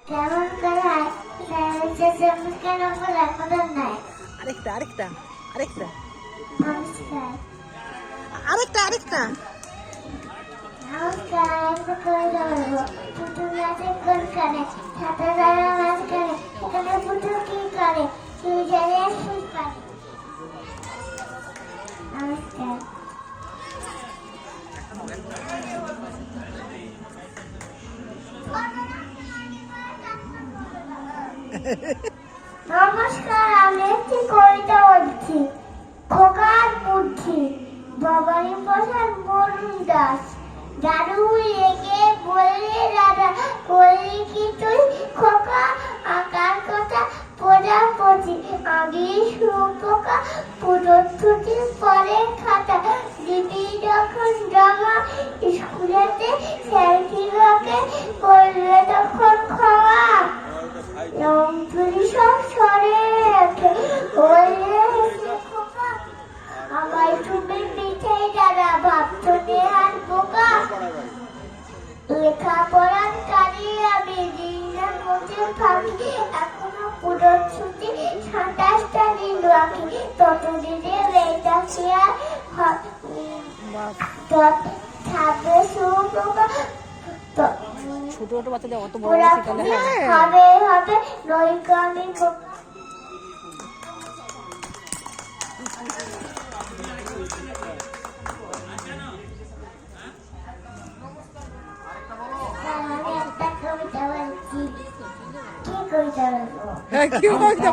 কেমন করে কেন বলে এখন নাই। আরেকটা আরেকটা আরেকটা নমস্কার আরেকটা নমস্কার করে যাবো পুতুল নাচে কোনখানে ছাতা দ্বারা মাঝখানে এখানে পুতুল কি করে তুই জানে ফুল পারে। নমস্কার নমস্কার, আমি একটি কবিতা বলছি। খোকার বুদ্ধি বাবাই প্রসাদ মরুন দাস। দাদু রেগে বললে দাদা করলি কি তুই খোকা আঁকার কথা প্রজাপতি আগে শুয়োপোকা পুজোর ছুটির পরে খাতা দিবি যখন জমা স্কুলেতে স্যারকে করলে তখন খাওয়া রং তুলি সব সরে রেখে বললে খোকা আমায় তুমি পিঠে দাদা ভাবছো নেহার বোকা। লেখাপড়ার কাজে আমি দিনের মধ্যে থাকি এখনো পুজোর ছুটি ২৭টা দিন বাকি ততদিনে মেয়েটা খেয়াল থাকবে শুয়োপোকা ছোট ছোট বাচ্চাদের অত বড় শিখালে হবে হবে নয়তো আমি একটা কবিতা বলছি। কি কবিতা বলবো? কি কবিতা?